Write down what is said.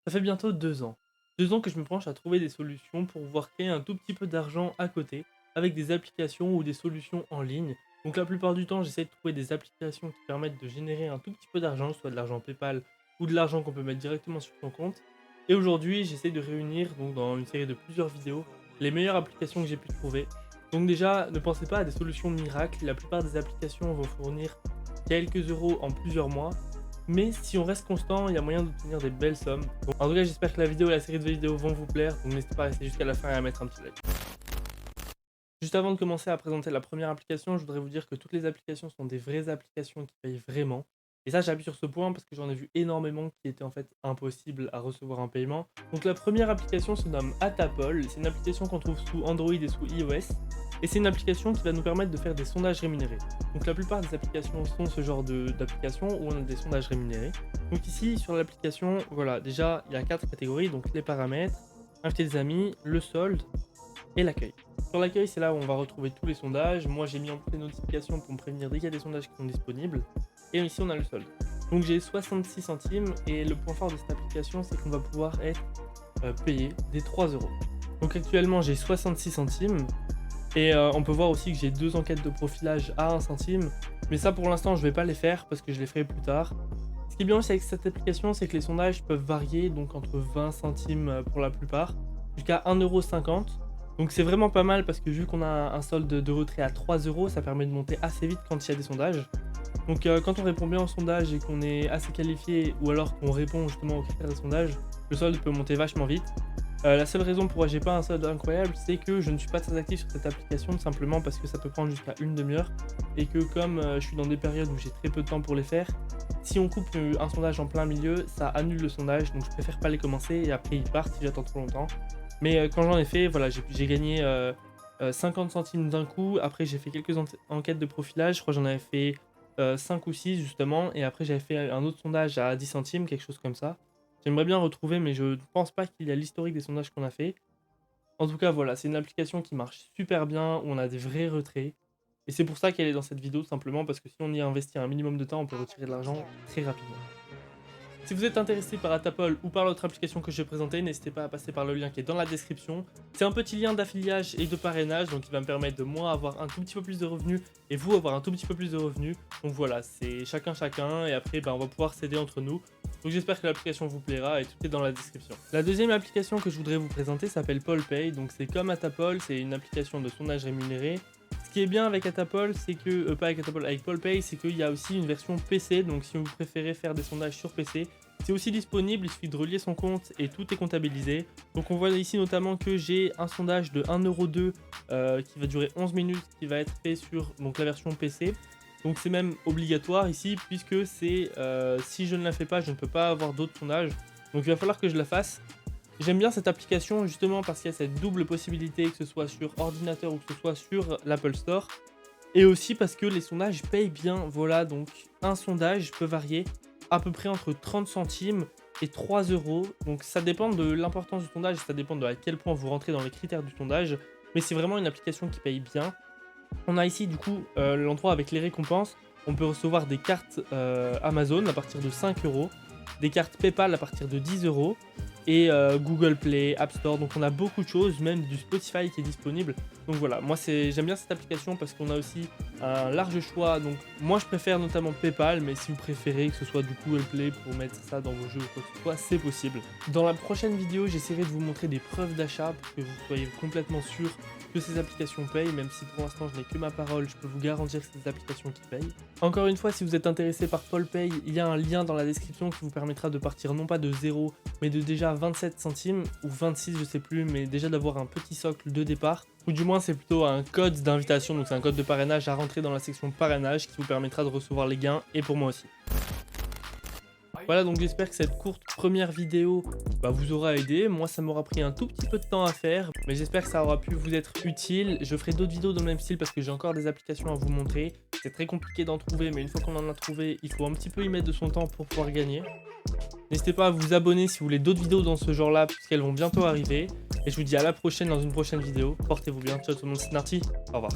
Ça fait bientôt 2 ans. 2 ans que je me penche à trouver des solutions pour pouvoir créer un tout petit peu d'argent à côté, avec des applications ou des solutions en ligne. Donc la plupart du temps, j'essaie de trouver des applications qui permettent de générer un tout petit peu d'argent, soit de l'argent PayPal ou de l'argent qu'on peut mettre directement sur son compte. Et aujourd'hui, j'essaie de réunir, donc dans une série de plusieurs vidéos, les meilleures applications que j'ai pu trouver. Donc déjà, ne pensez pas à des solutions miracles, la plupart des applications vont fournir quelques euros en plusieurs mois, mais si on reste constant, il y a moyen d'obtenir des belles sommes. Donc, en tout cas, j'espère que la vidéo et la série de vidéos vont vous plaire. Donc n'hésitez pas à rester jusqu'à la fin et à mettre un petit like. Juste avant de commencer à présenter la première application, je voudrais vous dire que toutes les applications sont des vraies applications qui payent vraiment. Et ça, j'appuie sur ce point parce que j'en ai vu énormément qui étaient en fait impossibles à recevoir un paiement. Donc la première application se nomme Atapol. C'est une application qu'on trouve sous Android et sous iOS. Et c'est une application qui va nous permettre de faire des sondages rémunérés. Donc la plupart des applications sont ce genre d'applications où on a des sondages rémunérés. Donc ici, sur l'application, voilà, déjà, il y a 4 catégories. Donc les paramètres, inviter des amis, le solde et l'accueil. Sur l'accueil, c'est là où on va retrouver tous les sondages. Moi, j'ai mis en place les notifications pour me prévenir dès qu'il y a des sondages qui sont disponibles. Et ici, on a le solde. Donc j'ai 66 centimes et le point fort de cette application, c'est qu'on va pouvoir être payé des 3 euros. Donc actuellement, j'ai 66 centimes. Et on peut voir aussi que j'ai 2 enquêtes de profilage à 1 centime. Mais ça, pour l'instant, je vais pas les faire parce que je les ferai plus tard. Ce qui est bien aussi avec cette application, c'est que les sondages peuvent varier, donc entre 20 centimes pour la plupart, jusqu'à 1,50 €. Donc c'est vraiment pas mal parce que vu qu'on a un solde de retrait à 3 euros, ça permet de monter assez vite quand il y a des sondages. Donc quand on répond bien au sondage et qu'on est assez qualifié, ou alors qu'on répond justement aux critères des sondages, le solde peut monter vachement vite. La seule raison pourquoi j'ai pas un solde incroyable, c'est que je ne suis pas très actif sur cette application, simplement parce que ça peut prendre jusqu'à une demi-heure, et que comme je suis dans des périodes où j'ai très peu de temps pour les faire, si on coupe un sondage en plein milieu, ça annule le sondage, donc je préfère pas les commencer et après ils partent si j'attends trop longtemps. Mais quand j'en ai fait, voilà, j'ai gagné 50 centimes d'un coup. Après j'ai fait quelques enquêtes de profilage, je crois que j'en avais fait 5 ou 6 justement, et après j'avais fait un autre sondage à 10 centimes, quelque chose comme ça. J'aimerais bien retrouver, mais je ne pense pas qu'il y a l'historique des sondages qu'on a fait. En tout cas, voilà, c'est une application qui marche super bien, où on a des vrais retraits. Et c'est pour ça qu'elle est dans cette vidéo, tout simplement parce que si on y investit un minimum de temps, on peut retirer de l'argent très rapidement. Si vous êtes intéressé par Atapol ou par l'autre application que je vais présenter, n'hésitez pas à passer par le lien qui est dans la description. C'est un petit lien d'affiliage et de parrainage, donc il va me permettre de moi avoir un tout petit peu plus de revenus et vous avoir un tout petit peu plus de revenus. Donc voilà, c'est chacun et après on va pouvoir s'aider entre nous. Donc j'espère que l'application vous plaira et tout est dans la description. La deuxième application que je voudrais vous présenter s'appelle PolPay, donc c'est comme Atapol, c'est une application de sondage rémunéré. Ce qui est bien avec Atapol, c'est que, pas avec Atapol, avec PolPay, c'est qu'il y a aussi une version PC, donc si vous préférez faire des sondages sur PC, c'est aussi disponible, il suffit de relier son compte et tout est comptabilisé. Donc on voit ici notamment que j'ai un sondage de 1,2 € qui va durer 11 minutes, qui va être fait sur donc, la version PC. Donc c'est même obligatoire ici, puisque c'est si je ne la fais pas, je ne peux pas avoir d'autres sondages. Donc il va falloir que je la fasse. J'aime bien cette application justement parce qu'il y a cette double possibilité, que ce soit sur ordinateur ou que ce soit sur l'Apple Store. Et aussi parce que les sondages payent bien. Voilà, donc un sondage peut varier à peu près entre 30 centimes et 3 euros. Donc ça dépend de l'importance du sondage, ça dépend de à quel point vous rentrez dans les critères du sondage. Mais c'est vraiment une application qui paye bien. On a ici du coup l'endroit avec les récompenses. On peut recevoir des cartes Amazon à partir de 5 euros, des cartes PayPal à partir de 10 euros, et Google Play, App Store. Donc on a beaucoup de choses, même du Spotify qui est disponible. Donc voilà, moi j'aime bien cette application parce qu'on a aussi un large choix. Donc moi je préfère notamment PayPal, mais si vous préférez que ce soit du Google Play pour mettre ça dans vos jeux ou quoi que ce soit, c'est possible. Dans la prochaine vidéo, j'essaierai de vous montrer des preuves d'achat pour que vous soyez complètement sûr que ces applications payent, même si pour l'instant je n'ai que ma parole, je peux vous garantir que c'est des applications qui payent. Encore une fois, si vous êtes intéressé par PolPay, il y a un lien dans la description qui vous permettra de partir non pas de 0, mais de déjà 27 centimes, ou 26 je sais plus, mais déjà d'avoir un petit socle de départ, ou du moins c'est plutôt un code d'invitation, donc c'est un code de parrainage à rentrer dans la section parrainage qui vous permettra de recevoir les gains, et pour moi aussi. Voilà, donc j'espère que cette courte première vidéo vous aura aidé. Moi, ça m'aura pris un tout petit peu de temps à faire, mais j'espère que ça aura pu vous être utile. Je ferai d'autres vidéos dans le même style parce que j'ai encore des applications à vous montrer. C'est très compliqué d'en trouver, mais une fois qu'on en a trouvé, il faut un petit peu y mettre de son temps pour pouvoir gagner. N'hésitez pas à vous abonner si vous voulez d'autres vidéos dans ce genre-là, puisqu'elles vont bientôt arriver. Et je vous dis à la prochaine dans une prochaine vidéo. Portez-vous bien. Ciao tout le monde, c'est Narty. Au revoir.